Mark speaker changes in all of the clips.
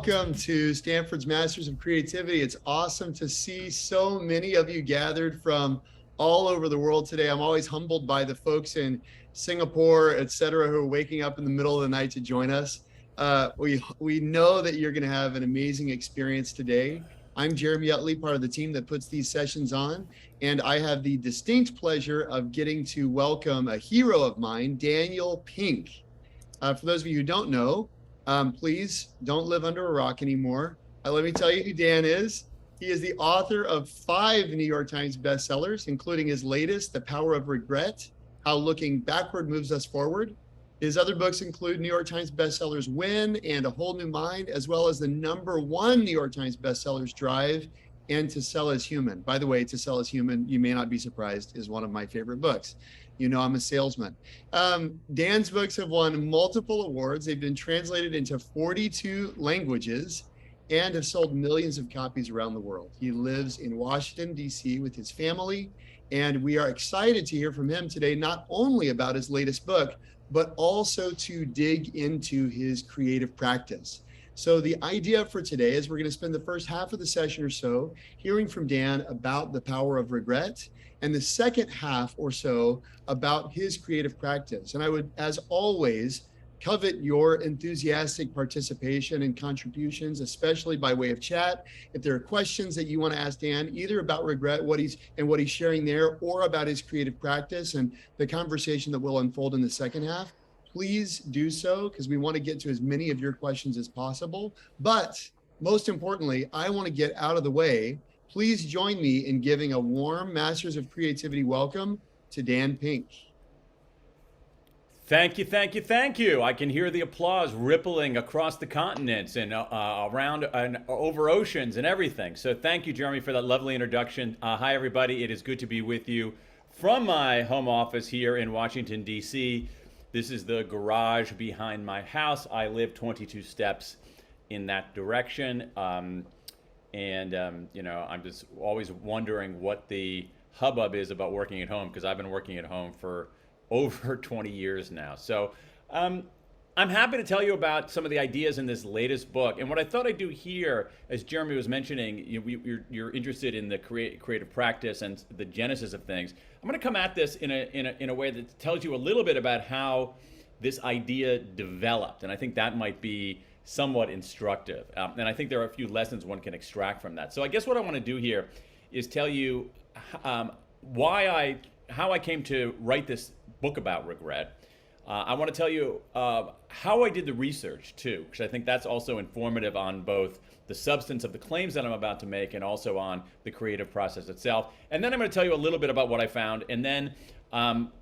Speaker 1: welcome to Stanford's Masters of Creativity. It's awesome to see so many of you gathered from all over the world today. I'm always humbled by the folks in Singapore, et cetera, who are waking up in the middle of the night to join us. We know that you're going to have an amazing experience today. I'm Jeremy Utley, part of the team that puts these sessions on, and I have the distinct pleasure of getting to welcome a hero of mine, Daniel Pink. For those of you who don't know, please don't live under a rock anymore. Let me tell you who Dan is. He is the author of 5 New York Times bestsellers, including his latest, The Power of Regret, How Looking Backward Moves Us Forward. His other books include New York Times bestsellers Win and A Whole New Mind, as well as the #1 New York Times bestsellers Drive and To Sell as Human. By the way, To Sell as Human, you may not be surprised, is one of my favorite books. You know I'm a salesman. Dan's books have won multiple awards. They've been translated into 42 languages and have sold millions of copies around the world. He lives in Washington, D.C. with his family, and we are excited to hear from him today, not only about his latest book, but also to dig into his creative practice. So the idea for today is we're going to spend the first half of the session or so hearing from Dan about the power of regret, and the second half or so about his creative practice. And I would, as always, covet your enthusiastic participation and contributions, especially by way of chat. If there are questions that you want to ask Dan, either about regret, what he's sharing there, or about his creative practice and the conversation that will unfold in the second half, please do so, because we want to get to as many of your questions as possible. But most importantly, I want to get out of the way. Please join me in giving a warm Masters of Creativity welcome to Dan Pink.
Speaker 2: Thank you, thank you, thank you. I can hear the applause rippling across the continents and around and over oceans and everything. So thank you, Jeremy, for that lovely introduction. Hi, everybody. It is good to be with you from my home office here in Washington, D.C. This is the garage behind my house. I live 22 steps in that direction. You know, I'm just always wondering what the hubbub is about working at home, because I've been working at home for over 20 years now. So I'm happy to tell you about some of the ideas in this latest book. And what I thought I'd do here, as Jeremy was mentioning, you're interested in the creative practice and the genesis of things. I'm going to come at this in a way that tells you a little bit about how this idea developed. And I think that might be somewhat instructive. And I think there are a few lessons one can extract from that. So I guess what I want to do here is tell you how I came to write this book about regret. I want to tell you how I did the research too, because I think that's also informative on both the substance of the claims that I'm about to make and also on the creative process itself. And then I'm going to tell you a little bit about what I found, and then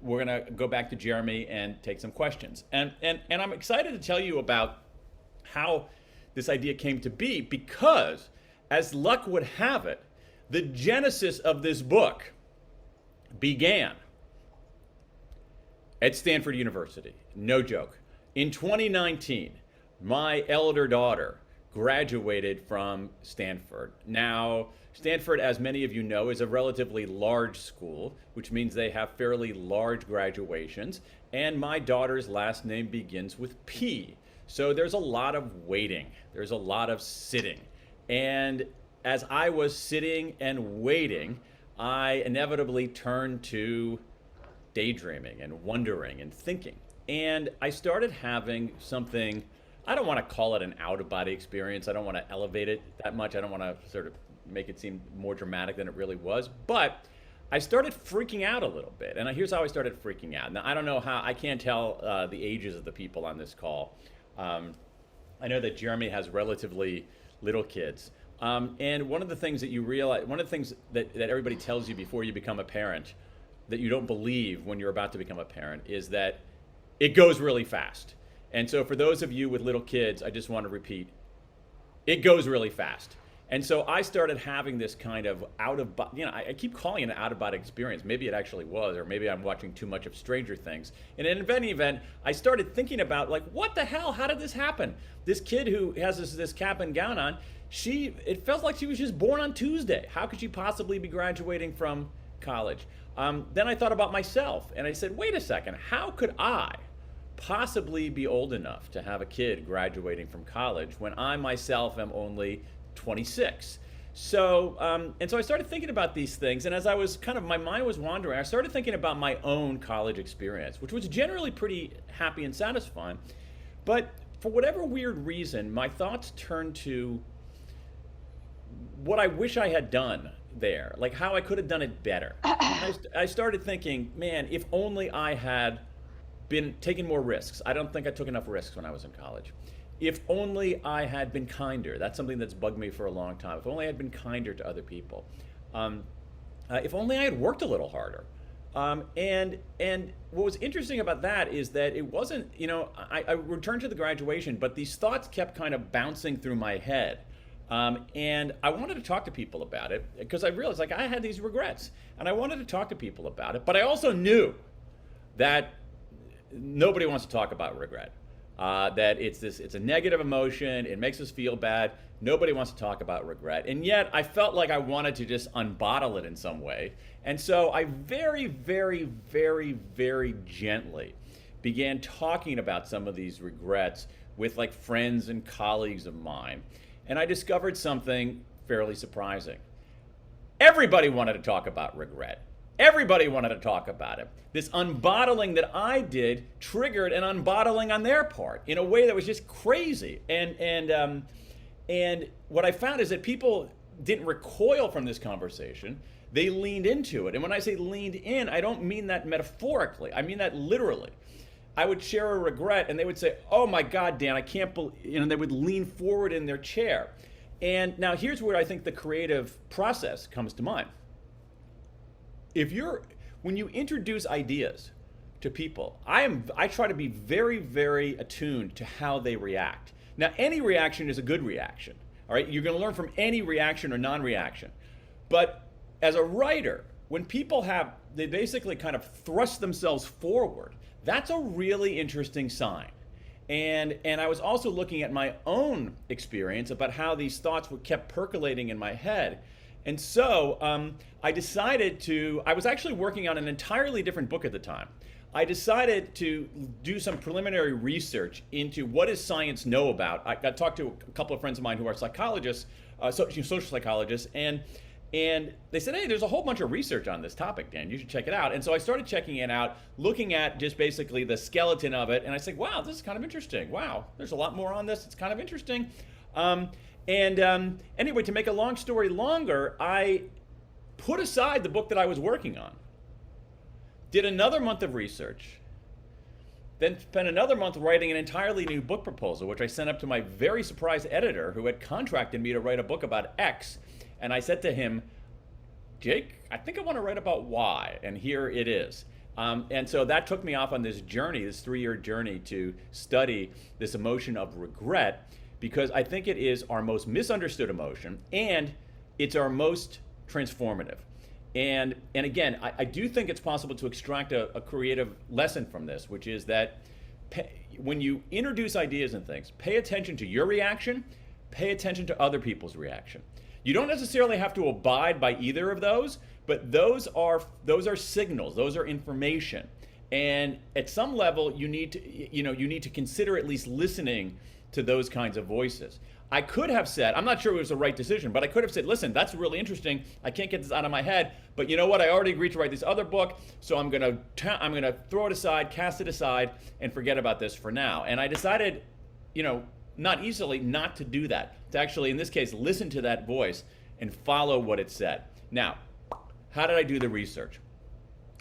Speaker 2: we're going to go back to Jeremy and take some questions. And I'm excited to tell you about how this idea came to be, because as luck would have it, the genesis of this book began at Stanford University. No joke. In 2019, my elder daughter graduated from Stanford. Now, Stanford, as many of you know, is a relatively large school, which means they have fairly large graduations, and my daughter's last name begins with P. So there's a lot of waiting. There's a lot of sitting. And as I was sitting and waiting, I inevitably turned to daydreaming and wondering and thinking. And I started having something, I don't want to call it an out-of-body experience. I don't want to elevate it that much. I don't want to sort of make it seem more dramatic than it really was. But I started freaking out a little bit. And here's how I started freaking out. Now, I don't know how, I can't tell the ages of the people on this call. I know that Jeremy has relatively little kids. And one of the things that you realize, one of the things that everybody tells you before you become a parent that you don't believe when you're about to become a parent is that it goes really fast. And so for those of you with little kids, I just want to repeat, it goes really fast. And so I started having this kind of I keep calling it an out-of-body experience. Maybe it actually was, or maybe I'm watching too much of Stranger Things. And in any event, I started thinking about, like, what the hell? How did this happen? This kid who has this cap and gown on, it felt like she was just born on Tuesday. How could she possibly be graduating from college? Then I thought about myself, and I said, wait a second, how could I, possibly be old enough to have a kid graduating from college when I myself am only 26. So, and so I started thinking about these things, and as I was my mind was wandering, I started thinking about my own college experience, which was generally pretty happy and satisfying. But for whatever weird reason, my thoughts turned to what I wish I had done there, like how I could have done it better. I started thinking, man, if only I had been taking more risks. I don't think I took enough risks when I was in college. If only I had been kinder. That's something that's bugged me for a long time. If only I had been kinder to other people. If only I had worked a little harder. And what was interesting about that is that it wasn't, I returned to the graduation, but these thoughts kept kind of bouncing through my head. And I wanted to talk to people about it because I realized I had these regrets and I wanted to talk to people about it, but I also knew that nobody wants to talk about regret. That it's a negative emotion, it makes us feel bad. Nobody wants to talk about regret. And yet I felt like I wanted to just unbottle it in some way. And so I very, very, very, very gently began talking about some of these regrets with friends and colleagues of mine. And I discovered something fairly surprising. Everybody wanted to talk about regret. Everybody wanted to talk about it. This unbottling that I did triggered an unbottling on their part in a way that was just crazy. And what I found is that people didn't recoil from this conversation. They leaned into it. And when I say leaned in, I don't mean that metaphorically. I mean that literally. I would share a regret and they would say, "Oh my God, Dan, I can't believe," they would lean forward in their chair. And now here's where I think the creative process comes to mind. When you introduce ideas to people, I try to be very, very attuned to how they react. Now, any reaction is a good reaction, all right? You're gonna learn from any reaction or non-reaction. But as a writer, when people they basically kind of thrust themselves forward, that's a really interesting sign. And I was also looking at my own experience about how these thoughts kept percolating in my head. And so I was actually working on an entirely different book at the time. I decided to do some preliminary research into what does science know about. I talked to a couple of friends of mine who are psychologists, social psychologists, and they said, "Hey, there's a whole bunch of research on this topic, Dan. You should check it out." And so I started checking it out, looking at just basically the skeleton of it, and I said, "Wow, this is kind of interesting. Wow, there's a lot more on this. It's kind of interesting." Anyway, to make a long story longer, I put aside the book that I was working on, did another month of research, then spent another month writing an entirely new book proposal, which I sent up to my very surprised editor who had contracted me to write a book about X. And I said to him, "Jake, I think I want to write about Y, and here it is." And so that took me off on this journey, this 3-year journey to study this emotion of regret, because I think it is our most misunderstood emotion, and it's our most transformative. And again, I do think it's possible to extract a creative lesson from this, which is that when you introduce ideas and things, pay attention to your reaction, pay attention to other people's reaction. You don't necessarily have to abide by either of those, but those are signals, those are information. And at some level, you need to consider at least listening to those kinds of voices. I could have said, I'm not sure it was the right decision, but I could have said, "Listen, that's really interesting. I can't get this out of my head, but you know what? I already agreed to write this other book, so I'm gonna throw it aside, cast it aside, and forget about this for now." And I decided, not easily, not to do that. To actually, in this case, listen to that voice and follow what it said. Now, how did I do the research?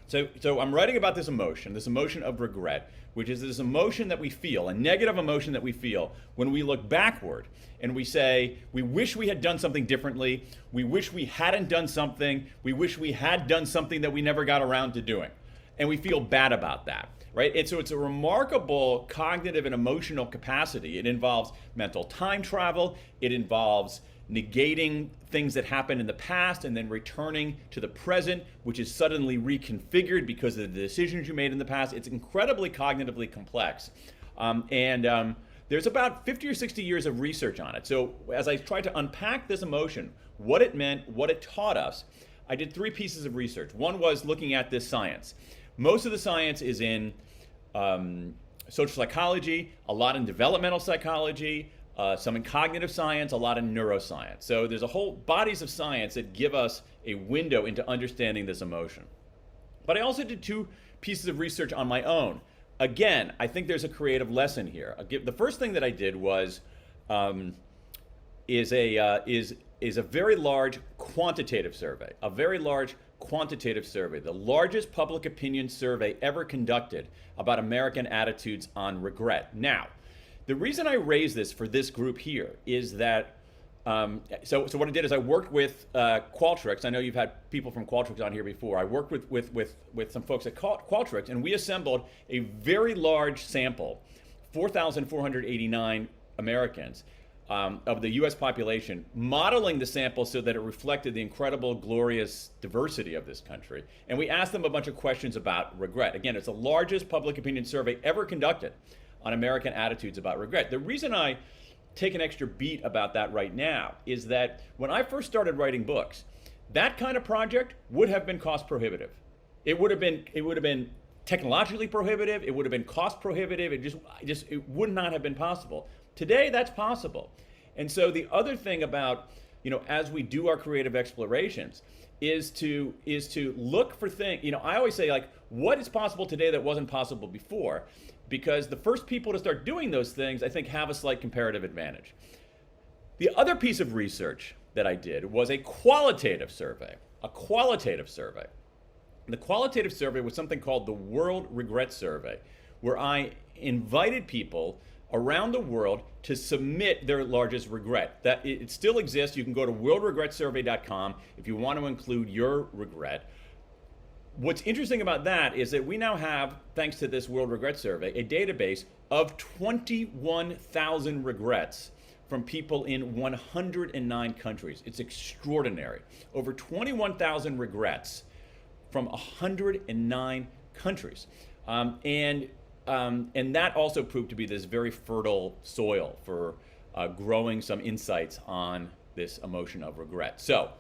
Speaker 2: So I'm writing about this emotion of regret, which is this emotion that we feel, a negative emotion that we feel when we look backward and we say, we wish we had done something differently, we wish we hadn't done something, we wish we had done something that we never got around to doing. And we feel bad about that, right? And so it's a remarkable cognitive and emotional capacity. It involves mental time travel, it involves negating things that happened in the past and then returning to the present, which is suddenly reconfigured because of the decisions you made in the past. It's incredibly cognitively complex. There's about 50 or 60 years of research on it. So as I tried to unpack this emotion, what it meant, what it taught us, I did 3 pieces of research. One was looking at this science. Most of the science is in social psychology, a lot in developmental psychology, some in cognitive science, a lot in neuroscience. So there's a whole bodies of science that give us a window into understanding this emotion. But I also did 2 pieces of research on my own. Again, I think there's a creative lesson here. The first thing that I did was is a very large quantitative survey, the largest public opinion survey ever conducted about American attitudes on regret. Now, the reason I raise this for this group here is that so what I did is I worked with Qualtrics. I know you've had people from Qualtrics on here before. I worked with some folks at Qualtrics, and we assembled a very large sample, 4,489 Americans of the U.S. population, modeling the sample so that it reflected the incredible, glorious diversity of this country. And we asked them a bunch of questions about regret. Again, it's the largest public opinion survey ever conducted on American attitudes about regret. The reason I take an extra beat about that right now is that when I first started writing books, that kind of project would have been cost prohibitive. It would have been technologically prohibitive. It would have been cost prohibitive. It would not have been possible. Today, that's possible. And so the other thing about, as we do our creative explorations is to look for things. I always say, like, what is possible today that wasn't possible before? Because the first people to start doing those things, I think, have a slight comparative advantage. The other piece of research that I did was a qualitative survey. And the qualitative survey was something called the World Regret Survey, where I invited people around the world to submit their largest regret. That it still exists. You can go to worldregretsurvey.com if you want to include your regret. What's interesting about that is that we now have, thanks to this World Regret Survey, a database of 21,000 regrets from people in 109 countries. It's extraordinary. Over 21,000 regrets from 109 countries. And that also proved to be this very fertile soil for growing some insights on this emotion of regret. So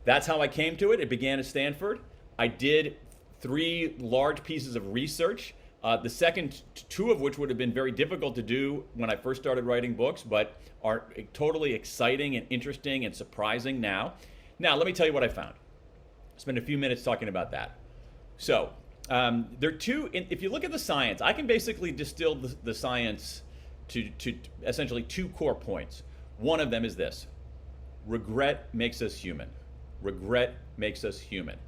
Speaker 2: that's how I came to it. It began at Stanford. I did 3 large pieces of research, the second 2 of which would have been very difficult to do when I first started writing books, but are totally exciting and interesting and surprising now. Now, let me tell you what I found. Spend a few minutes talking about that. So, there are 2, if you look at the science, I can basically distill the science to essentially 2 core points. One of them is this: regret makes us human. Regret makes us human.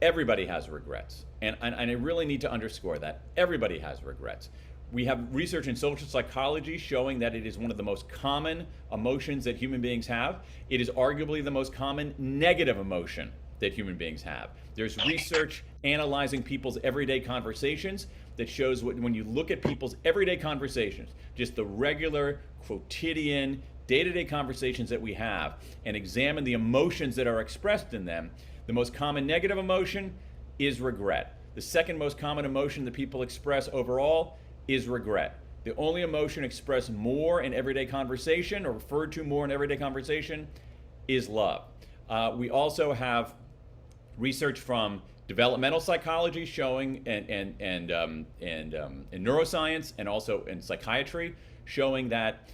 Speaker 2: Everybody has regrets. And I really need to underscore that. Everybody has regrets. We have research in social psychology showing that it is one of the most common emotions that human beings have. It is arguably the most common negative emotion that human beings have. There's research analyzing people's everyday conversations that shows when you look at people's everyday conversations, just the regular, quotidian, day-to-day conversations that we have, and examine the emotions that are expressed in them, the most common negative emotion is regret. The second most common emotion that people express overall is regret. The only emotion expressed more in everyday conversation, or referred to more in everyday conversation, is love. We also have research from developmental psychology showing, and neuroscience, and also in psychiatry, showing that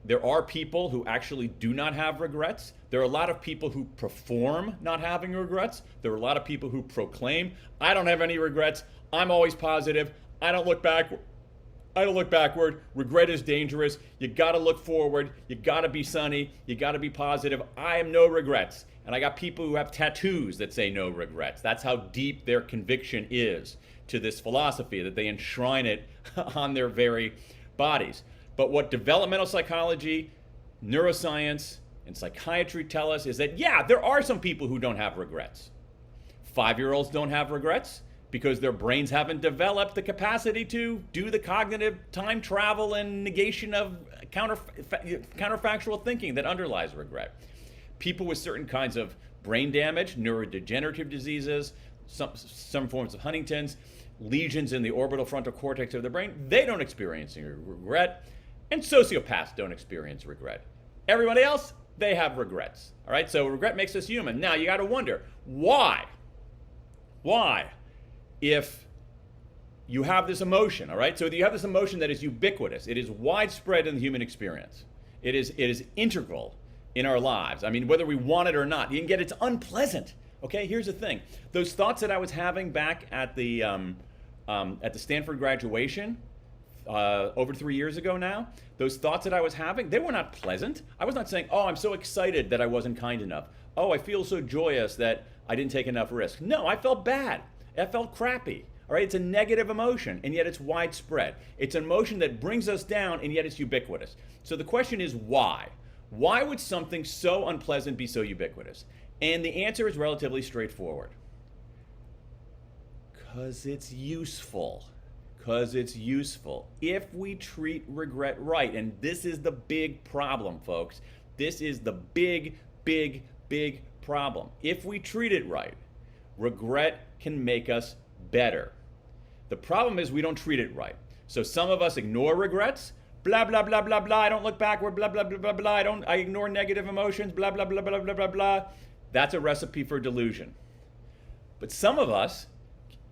Speaker 2: there are people who actually do not have regrets. There are a lot of people who perform not having regrets. There are a lot of people who proclaim, I don't have any regrets. I'm always positive. I don't look backward. Regret is dangerous. You gotta look forward. You gotta be sunny. You gotta be positive. I have no regrets. And I got people who have tattoos that say no regrets. That's how deep their conviction is to this philosophy, that they enshrine it on their very bodies. But what developmental psychology, neuroscience, and psychiatry tell us is that, yeah, there are some people who don't have regrets. 5-year-olds don't have regrets because their brains haven't developed the capacity to do the cognitive time travel and negation of counterfactual thinking that underlies regret. People with certain kinds of brain damage, neurodegenerative diseases, some forms of Huntington's, lesions in the orbital frontal cortex of the brain, they don't experience any regret. And sociopaths don't experience regret. Everybody else, they have regrets. All right, so regret makes us human. Now, you got to wonder, why? If you have this emotion, all right? So you have this emotion that is ubiquitous. It is widespread in the human experience. It is integral in our lives. I mean, whether we want it or not. And yet it's unpleasant. Okay, here's the thing. Those thoughts that I was having back at the Stanford graduation over 3 years ago now, those thoughts that I was having, they were not pleasant. I was not saying, oh, I'm so excited that I wasn't kind enough. Oh, I feel so joyous that I didn't take enough risk. No, I felt bad. I felt crappy. All right, it's a negative emotion, and yet it's widespread. It's an emotion that brings us down, and yet it's ubiquitous. So the question is why? Why would something so unpleasant be so ubiquitous? And the answer is relatively straightforward. Because it's useful. Because it's useful. If we treat regret right, and this is the big problem, folks. This is the big, big, big problem. If we treat it right, regret can make us better. The problem is we don't treat it right. So some of us ignore regrets, blah, blah, blah, blah, blah. I don't look backward, blah, blah, blah, blah, blah. I ignore negative emotions, blah, blah, blah, blah, blah, blah, blah. That's a recipe for delusion. But some of us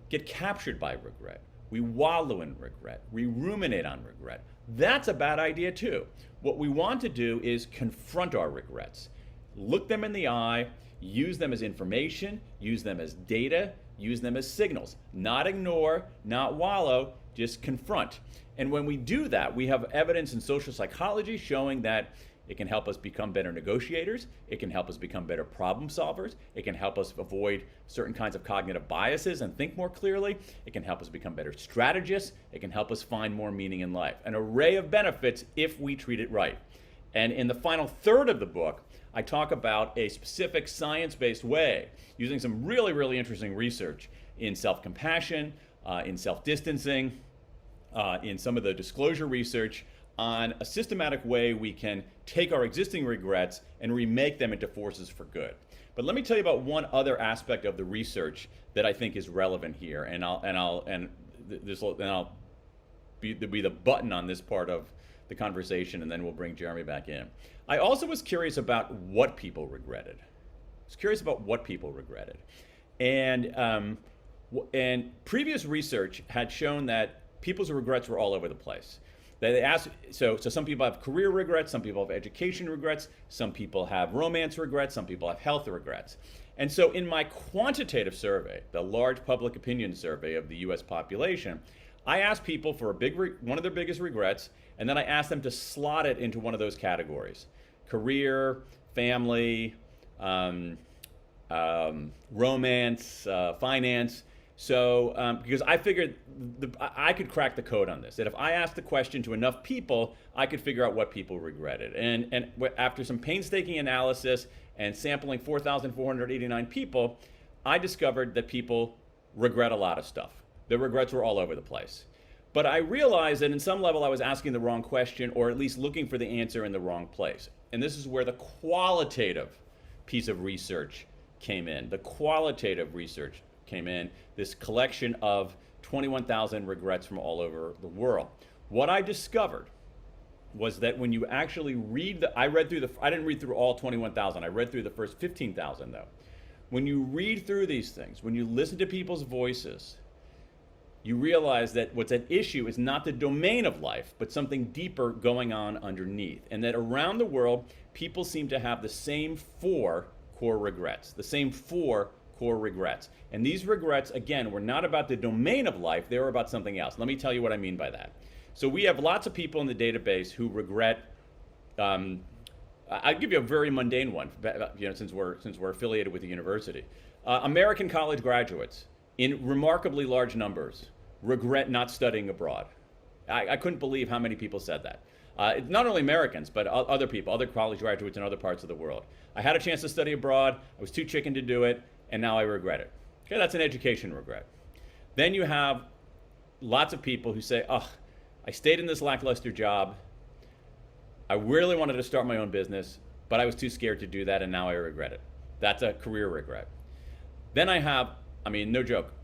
Speaker 2: get captured by regret. We wallow in regret. We ruminate on regret. That's a bad idea too. What we want to do is confront our regrets. Look them in the eye, use them as information, use them as data, use them as signals. Not ignore, not wallow, just confront. And when we do that, we have evidence in social psychology showing that it can help us become better negotiators. It can help us become better problem solvers. It can help us avoid certain kinds of cognitive biases and think more clearly. It can help us become better strategists. It can help us find more meaning in life. An array of benefits if we treat it right. And in the final third of the book, I talk about a specific science-based way using some really, really interesting research in self-compassion, in self-distancing, in some of the disclosure research on a systematic way we can take our existing regrets and remake them into forces for good. But let me tell you about one other aspect of the research that I think is relevant here, and I'll be the button on this part of the conversation, and then we'll bring Jeremy back in. I also was curious about what people regretted. And previous research had shown that people's regrets were all over the place. They asked, so some people have career regrets, some people have education regrets, some people have romance regrets, some people have health regrets. And so in my quantitative survey, the large public opinion survey of the US population, I asked people for one of their biggest regrets, and then I asked them to slot it into one of those categories: career, family, romance, finance. So, because I figured I could crack the code on this, that if I asked the question to enough people, I could figure out what people regretted. And after some painstaking analysis and sampling 4,489 people, I discovered that people regret a lot of stuff. Their regrets were all over the place. But I realized that in some level I was asking the wrong question, or at least looking for the answer in the wrong place. And this is where the qualitative piece of research came in. This collection of 21,000 regrets from all over the world. What I discovered was that when you actually read I didn't read through all 21,000. I read through the first 15,000 though. When you read through these things, when you listen to people's voices, you realize that what's at issue is not the domain of life, but something deeper going on underneath. And that around the world, people seem to have the same four core regrets. And these regrets, again, were not about the domain of life, they were about something else. Let me tell you what I mean by that. So we have lots of people in the database who regret, I'll give you a very mundane one, since we're affiliated with the university. American college graduates, in remarkably large numbers, regret not studying abroad. I couldn't believe how many people said that. Not only Americans, but other people, other college graduates in other parts of the world. I had a chance to study abroad, I was too chicken to do it, and now I regret it. Okay, that's an education regret. Then you have lots of people who say, oh, I stayed in this lackluster job, I really wanted to start my own business, but I was too scared to do that, and now I regret it. That's a career regret. Then I have, no joke,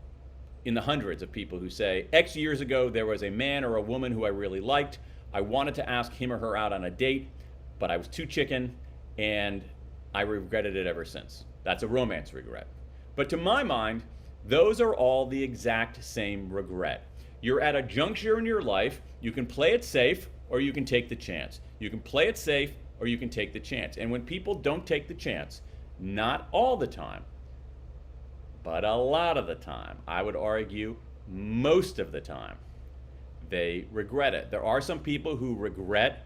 Speaker 2: in the hundreds of people who say, X years ago there was a man or a woman who I really liked, I wanted to ask him or her out on a date, but I was too chicken, and I regretted it ever since. That's a romance regret. But to my mind, those are all the exact same regret. You're at a juncture in your life. You can play it safe or you can take the chance. You can play it safe or you can take the chance. And when people don't take the chance, not all the time, but a lot of the time, I would argue most of the time, they regret it. There are some people who regret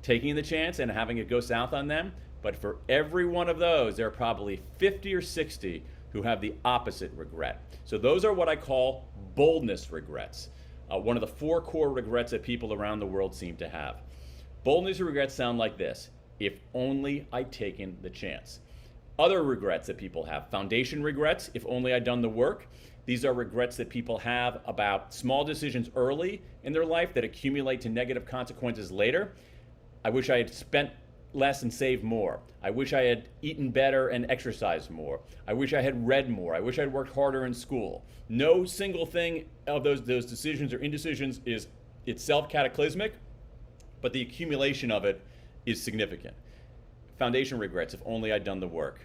Speaker 2: taking the chance and having it go south on them, but for every one of those, there are probably 50 or 60 who have the opposite regret. So those are what I call boldness regrets. One of the 4 core regrets that people around the world seem to have. Boldness regrets sound like this: if only I'd taken the chance. Other regrets that people have: foundation regrets, if only I'd done the work. These are regrets that people have about small decisions early in their life that accumulate to negative consequences later. I wish I had spent less and saved more. I wish I had eaten better and exercised more. I wish I had read more. I wish I'd worked harder in school. No single thing of those decisions or indecisions is itself cataclysmic, but the accumulation of it is significant. Foundation regrets, if only I'd done the work.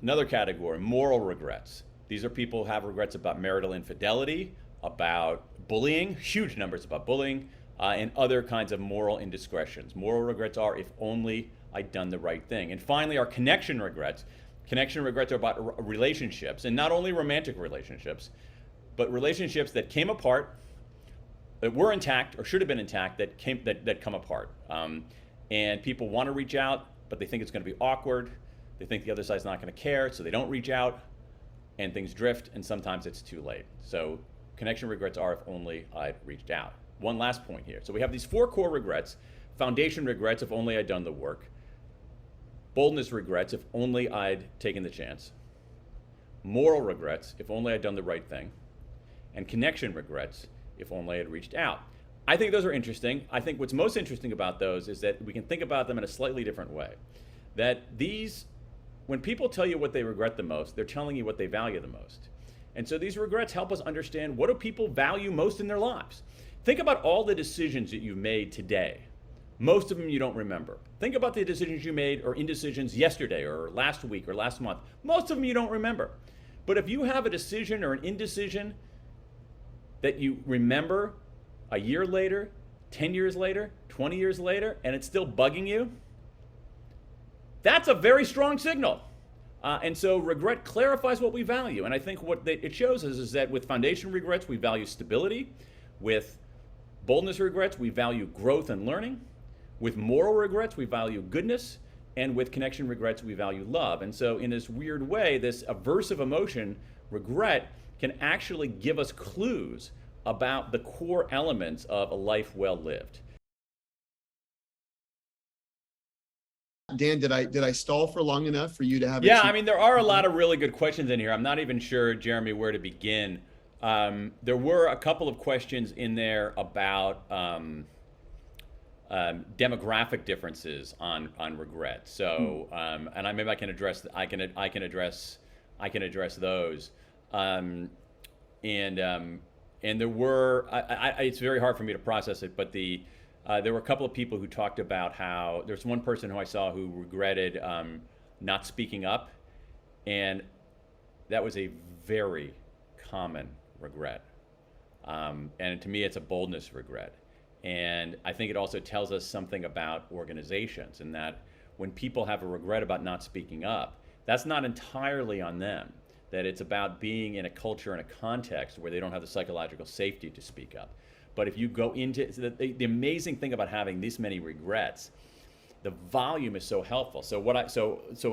Speaker 2: Another category, moral regrets. These are people who have regrets about marital infidelity, about bullying, huge numbers about bullying, and other kinds of moral indiscretions. Moral regrets are, if only I'd done the right thing. And finally, our connection regrets. Connection regrets are about relationships, and not only romantic relationships, but relationships that came apart, that were intact or should have been intact, that come apart. And people want to reach out, but they think it's going to be awkward. They think the other side's not going to care, so they don't reach out, and things drift, and sometimes it's too late. So connection regrets are, if only I'd reached out. One last point here. So we have these 4 core regrets. Foundation regrets, if only I'd done the work. Boldness regrets, if only I'd taken the chance. Moral regrets, if only I'd done the right thing. And connection regrets, if only I'd reached out. I think those are interesting. I think what's most interesting about those is that we can think about them in a slightly different way. That these, when people tell you what they regret the most, they're telling you what they value the most. And so these regrets help us understand, what do people value most in their lives? Think about all the decisions that you've made today. Most of them you don't remember. Think about the decisions you made or indecisions yesterday or last week or last month. Most of them you don't remember. But if you have a decision or an indecision that you remember a year later, 10 years later, 20 years later, and it's still bugging you, that's a very strong signal. And so regret clarifies what we value. And I think what it shows us is that with foundation regrets, we value stability. With boldness regrets, we value growth and learning. With moral regrets, we value goodness. And with connection regrets, we value love. And so in this weird way, this aversive emotion, regret, can actually give us clues about the core elements of a life well lived.
Speaker 1: Dan, did I stall for long enough for you to have?
Speaker 2: Yeah, I mean, there are a lot of really good questions in here. I'm not even sure, Jeremy, where to begin. There were a couple of questions in there about demographic differences on regret. So, and maybe I can address those. And there were, it's very hard for me to process it, but there were a couple of people who talked about how there's one person who I saw who regretted not speaking up, and that was a very common regret. And to me, it's a boldness regret. And I think it also tells us something about organizations, in that when people have a regret about not speaking up, that's not entirely on them. That it's about being in a culture and a context where they don't have the psychological safety to speak up. But if you go into the amazing thing about having this many regrets, the volume is so helpful. So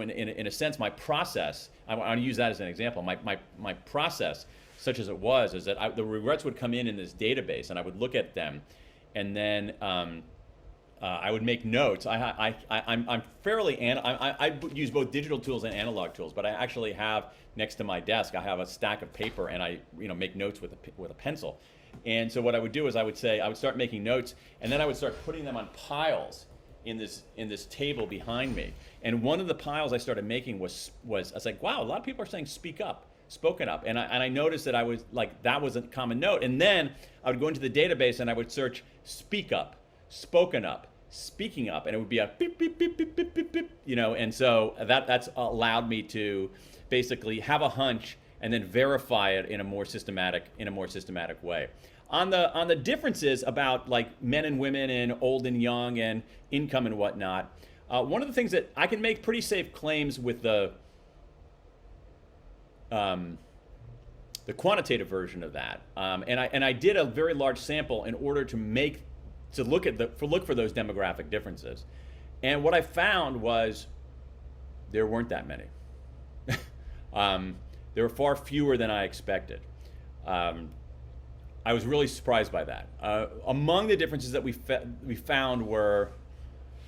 Speaker 2: in a sense, my process, I want to use that as an example. My process, such as it was, is that the regrets would come in this database, and I would look at them, and then I would make notes. I'm fairly I use both digital tools and analog tools, but I actually have next to my desk, I have a stack of paper, and I make notes with a pencil. And so what I would do is I would start making notes, and then I would start putting them on piles in this table behind me. And one of the piles I started making was I was like, wow, a lot of people are saying speak up, spoken up. And I noticed that I was like, that was a common note. And then I would go into the database and I would search speak up, spoken up, speaking up, and it would be a beep, beep, beep, beep, beep, beep, beep, and so that's allowed me to basically have a hunch and then verify it in a more systematic way. On the differences about like men and women and old and young and income and whatnot, one of the things that I can make pretty safe claims with the quantitative version of that, and I did a very large sample in order to look for those demographic differences, and what I found was there weren't that many. There were far fewer than I expected. I was really surprised by that. Among the differences that we found were,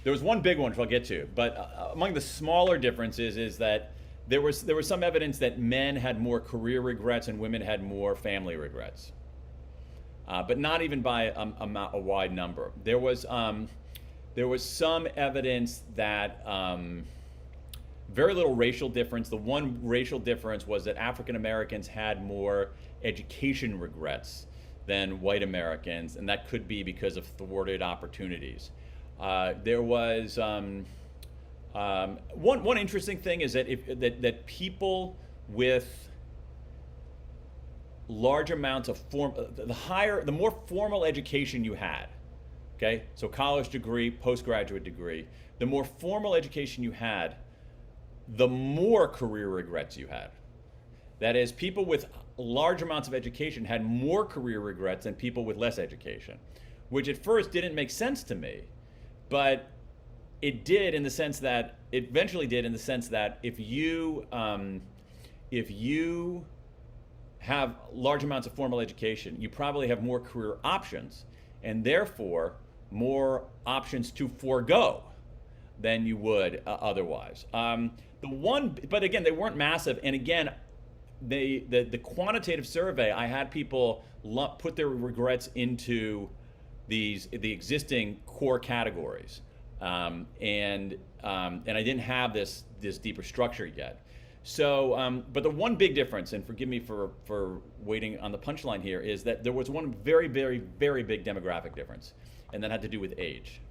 Speaker 2: there was one big one which I'll get to, but among the smaller differences is that there was some evidence that men had more career regrets and women had more family regrets, but not even by a wide number. There was some evidence that very little racial difference. The one racial difference was that African Americans had more education regrets than white Americans, and that could be because of thwarted opportunities. There was one interesting thing is that that people with large amounts of the more formal education you had, okay, so college degree, postgraduate degree, the more formal education you had, the more career regrets you had. That is, people with large amounts of education had more career regrets than people with less education, which at first didn't make sense to me, but it did in the sense that it eventually did in the sense that if you have large amounts of formal education, you probably have more career options and therefore more options to forego than you would otherwise. But again, they weren't massive, and again, the quantitative survey, I had people put their regrets into the existing core categories, and I didn't have this deeper structure yet. So, but the one big difference, and forgive me for waiting on the punchline here, is that there was one very, very, very big demographic difference, and that had to do with age.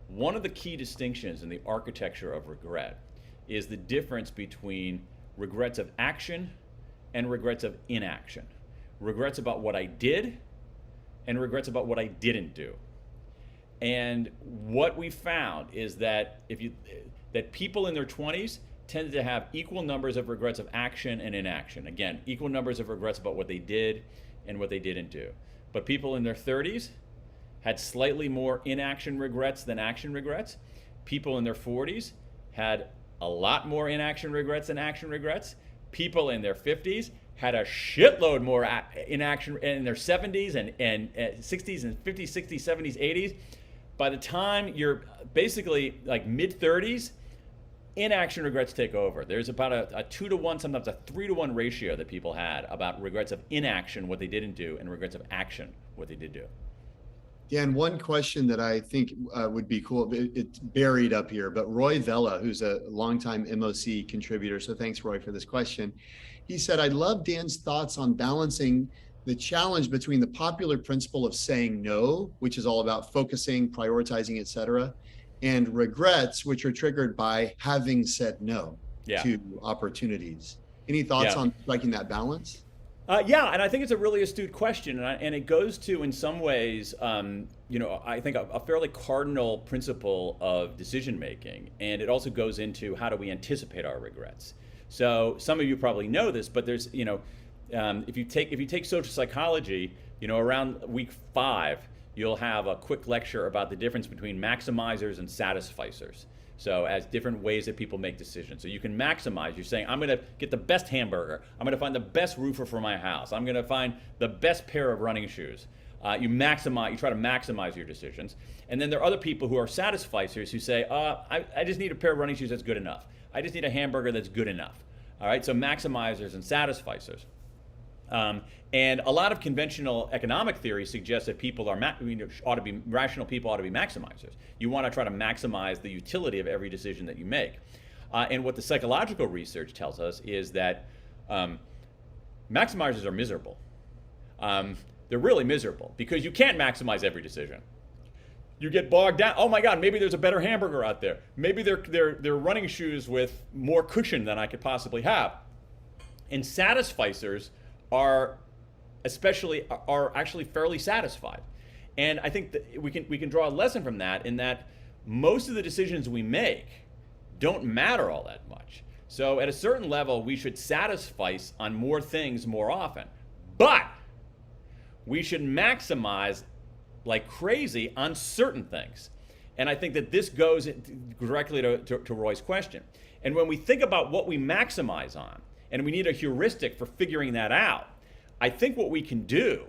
Speaker 2: One of the key distinctions in the architecture of regret is the difference between regrets of action and regrets of inaction. Regrets about what I did and regrets about what I didn't do. And what we found is that that people in their 20s tended to have equal numbers of regrets of action and inaction. Again, equal numbers of regrets about what they did and what they didn't do. But people in their 30s had slightly more inaction regrets than action regrets. People in their 40s had a lot more inaction regrets than action regrets. People in their 50s had a shitload more inaction in their 70s and 60s and 50s, 60s, 70s, 80s. By the time you're basically like mid-30s, inaction regrets take over. There's about a 2-to-1, sometimes a 3-to-1 ratio that people had about regrets of inaction, what they didn't do, and regrets of action, what they did do.
Speaker 1: Yeah, and one question that I think would be cool, it's buried up here, but Roy Vela, who's a longtime MOC contributor, so thanks, Roy, for this question. He said, I love Dan's thoughts on balancing the challenge between the popular principle of saying no, which is all about focusing, prioritizing, et cetera, and regrets, which are triggered by having said no to opportunities. Any thoughts on striking that balance?
Speaker 2: Yeah, and I think it's a really astute question, and it goes to, in some ways, I think a fairly cardinal principle of decision making, and it also goes into how do we anticipate our regrets. So some of you probably know this, but there's, if you take social psychology, around week 5, you'll have a quick lecture about the difference between maximizers and satisficers. So as different ways that people make decisions. So you can maximize, you're saying, I'm gonna get the best hamburger. I'm gonna find the best roofer for my house. I'm gonna find the best pair of running shoes. You try to maximize your decisions. And then there are other people who are satisficers who say, I just need a pair of running shoes that's good enough. I just need a hamburger that's good enough. All right, so maximizers and satisficers. And a lot of conventional economic theory suggests that people rational people ought to be maximizers. You want to try to maximize the utility of every decision that you make. And what the psychological research tells us is that maximizers are miserable. They're really miserable because you can't maximize every decision. You get bogged down. Oh my God, maybe there's a better hamburger out there. Maybe they're running shoes with more cushion than I could possibly have. And satisficers are especially, are actually fairly satisfied. And I think that we can draw a lesson from that, in that most of the decisions we make don't matter all that much. So at a certain level, we should satisfice on more things more often. But we should maximize like crazy on certain things. And I think that this goes directly to Roy's question. And when we think about what we maximize on, and we need a heuristic for figuring that out, I think what we can do,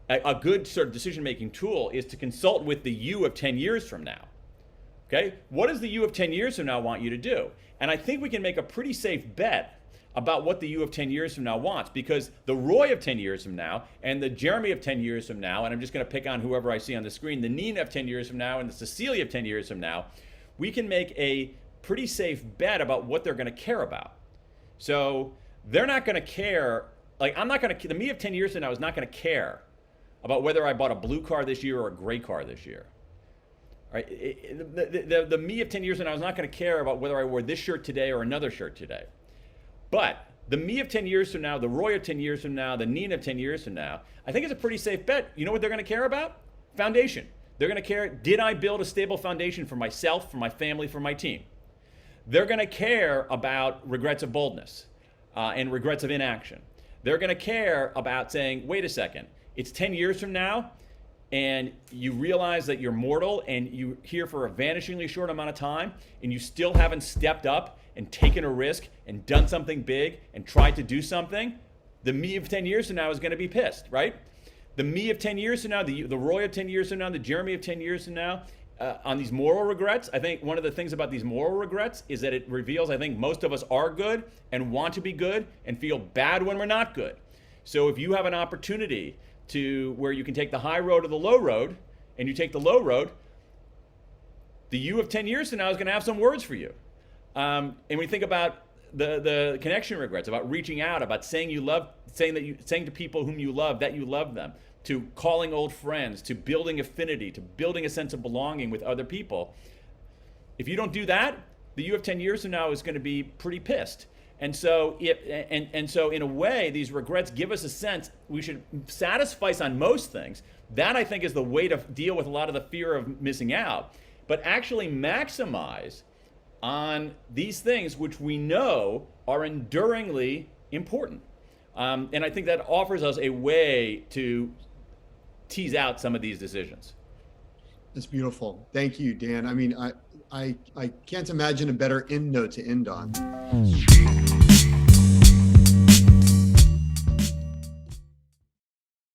Speaker 2: a good sort of decision-making tool, is to consult with the you of 10 years from now. Okay? What does the you of 10 years from now want you to do? And I think we can make a pretty safe bet about what the you of 10 years from now wants, because the Roy of 10 years from now and the Jeremy of 10 years from now, and I'm just going to pick on whoever I see on the screen, the Nina of 10 years from now and the Cecilia of 10 years from now, we can make a pretty safe bet about what they're going to care about. So they're not going to care, like the me of 10 years from now is not going to care about whether I bought a blue car this year or a gray car this year. Right? The me of 10 years from now is not going to care about whether I wore this shirt today or another shirt today. But the me of 10 years from now, the Roy of 10 years from now, the Nina of 10 years from now, I think it's a pretty safe bet. You know what they're going to care about? Foundation. They're going to care, did I build a stable foundation for myself, for my family, for my team? They're going to care about regrets of boldness and regrets of inaction. They're going to care about saying, wait a second, it's 10 years from now, and you realize that you're mortal and you're here for a vanishingly short amount of time, and you still haven't stepped up and taken a risk and done something big and tried to do something, the me of 10 years from now is going to be pissed, right? The me of 10 years from now, the Roy of 10 years from now, the Jeremy of 10 years from now, on these moral regrets, I think one of the things about these moral regrets is that it reveals, I think most of us are good and want to be good and feel bad when we're not good. So if you have an opportunity to where you can take the high road or the low road, and you take the low road, the you of 10 years from now is going to have some words for you. And we think about the connection regrets, about reaching out, about saying to people whom you love that you love them, to calling old friends, to building affinity, to building a sense of belonging with other people. If you don't do that, the you of 10 years from now is going to be pretty pissed. And so, so in a way, these regrets give us a sense we should satisfy on most things. That, I think, is the way to deal with a lot of the fear of missing out, but actually maximize on these things which we know are enduringly important. And I think that offers us a way to tease out some of these decisions.
Speaker 1: That's beautiful. Thank you, Dan. I mean, I can't imagine a better end note to end on.